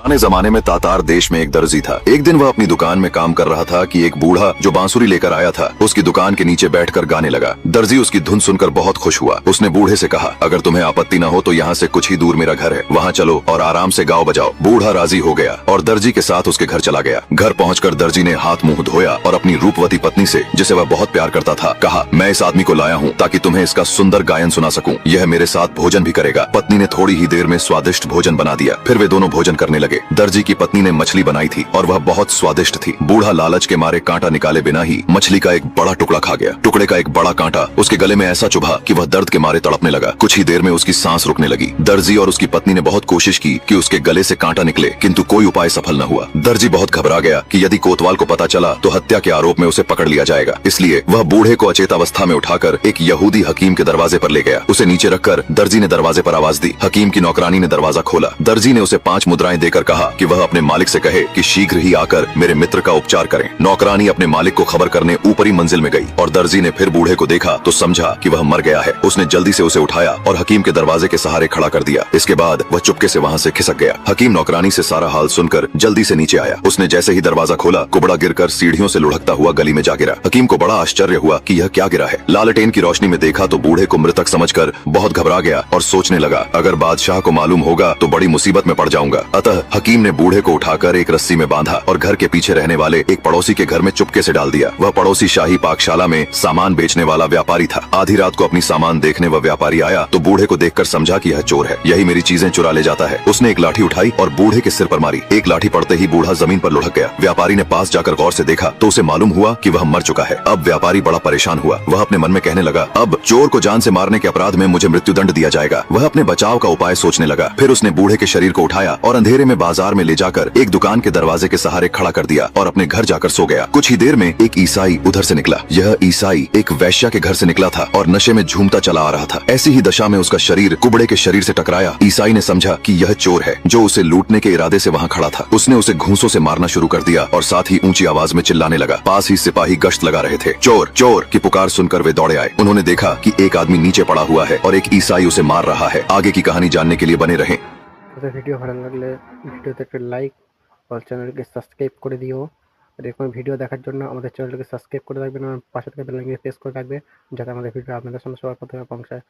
पुराने जमाने में तातार देश में एक दर्जी था। एक दिन वह अपनी दुकान में काम कर रहा था कि एक बूढ़ा जो बांसुरी लेकर आया था उसकी दुकान के नीचे बैठकर गाने लगा। दर्जी उसकी धुन सुनकर बहुत खुश हुआ। उसने बूढ़े से कहा, अगर तुम्हें आपत्ति न हो तो यहाँ से कुछ ही दूर मेरा घर है, वहाँ चलो और आराम से गाओ बजाओ। बूढ़ा राजी हो गया और दर्जी के साथ उसके घर चला गया। घर पहुँचकर दर्जी ने हाथ मुंह धोया और अपनी रूपवती पत्नी से, जिसे वह बहुत प्यार करता था, कहा, मैं इस आदमी को लाया हूँ ताकि तुम्हें इसका सुंदर गायन सुना सकूं। यह मेरे साथ भोजन भी करेगा। पत्नी ने थोड़ी ही देर में स्वादिष्ट भोजन बना दिया। फिर वे दोनों भोजन करने लगे। दर्जी की पत्नी ने मछली बनाई थी और वह बहुत स्वादिष्ट थी। बूढ़ा लालच के मारे कांटा निकाले बिना ही मछली का एक बड़ा टुकड़ा खा गया। टुकड़े का एक बड़ा कांटा उसके गले में ऐसा चुभा कि वह दर्द के मारे तड़पने लगा। कुछ ही देर में उसकी सांस रुकने लगी। दर्जी और उसकी पत्नी ने बहुत कोशिश की कि उसके गले से कांटा निकले, किंतु कोई उपाय सफल न हुआ। दर्जी बहुत घबरा गया कि यदि कोतवाल को पता चला तो हत्या के आरोप में उसे पकड़ लिया जाएगा। इसलिए वह बूढ़े को अचेतावस्था में उठाकर एक यहूदी हकीम के दरवाजे पर ले गया। उसे नीचे रखकर दर्जी ने दरवाजे पर आवाज दी। हकीम की नौकरानी ने दरवाजा खोला। दर्जी ने उसे 5 मुद्राएं देकर कहा कि वह अपने मालिक से कहे कि शीघ्र ही आकर मेरे मित्र का उपचार करें। नौकरानी अपने मालिक को खबर करने ऊपरी मंजिल में गई और दर्जी ने फिर बूढ़े को देखा तो समझा कि वह मर गया है। उसने जल्दी से उसे उठाया और हकीम के दरवाजे के सहारे खड़ा कर दिया। इसके बाद वह चुपके से वहाँ से खिसक गया। हकीम नौकरानी से सारा हाल सुनकर जल्दी से नीचे आया। उसने जैसे ही दरवाजा खोला, कुबड़ा गिरकर सीढ़ियों से लुढ़कता हुआ गली में जा गिरा। हकीम को बड़ा आश्चर्य हुआ कि यह क्या गिरा है। लालटेन की रोशनी में देखा तो बूढ़े को मृतक समझकर बहुत घबरा गया और सोचने लगा, अगर बादशाह को मालूम होगा तो बड़ी मुसीबत में पड़ जाऊंगा। अतः हकीम ने बूढ़े को उठाकर एक रस्सी में बांधा और घर के पीछे रहने वाले एक पड़ोसी के घर में चुपके से डाल दिया। वह पड़ोसी शाही पाकशाला में सामान बेचने वाला व्यापारी था। आधी रात को अपनी सामान देखने वह व्यापारी आया तो बूढ़े को देखकर समझा कि यह चोर है, यही मेरी चीजें चुरा ले जाता है। उसने एक लाठी उठाई और बूढ़े के सिर पर मारी। एक लाठी पड़ते ही बूढ़ा जमीन पर लुढ़क गया। व्यापारी ने पास जाकर गौर से देखा तो उसे मालूम हुआ कि वह मर चुका है। अब व्यापारी बड़ा परेशान हुआ। वह अपने मन में कहने लगा, अब चोर को जान से मारने के अपराध में मुझे मृत्युदंड दिया जाएगा। वह अपने बचाव का उपाय सोचने लगा। फिर उसने बूढ़े के शरीर को उठाया और अंधेरे में बाजार में ले जाकर एक दुकान के दरवाजे के सहारे खड़ा कर दिया और अपने घर जाकर सो गया। कुछ ही देर में एक ईसाई उधर से निकला। यह ईसाई एक वैश्या के घर से निकला था और नशे में झूमता चला आ रहा था। ऐसी ही दशा में उसका शरीर कुबड़े के शरीर से टकराया। ईसाई ने समझा कि यह चोर है जो उसे लूटने के इरादे से वहाँ खड़ा था। उसने उसे घूंसों से मारना शुरू कर दिया और साथ ही ऊंची आवाज में चिल्लाने लगा। पास ही सिपाही गश्त लगा रहे थे। चोर चोर की पुकार सुनकर वे दौड़े आए। उन्होंने देखा कि एक आदमी नीचे पड़ा हुआ है और एक ईसाई उसे मार रहा है। आगे की कहानी जानने के लिए बने रहें। ভিডিও ভালো লাগলে ভিডিওতে একটা লাইক আর চ্যানেলকে সাবস্ক্রাইব করে দিও। আর এরকম ভিডিও দেখার জন্য আমাদের চ্যানেলকে সাবস্ক্রাইব করে রাখবেন এবং পাশে থাকা বেল আইকনটি প্রেস করে রাখবেন যাতে আমাদের ভিডিও আপনাদের সামনে সবার প্রথমে পৌঁছায়।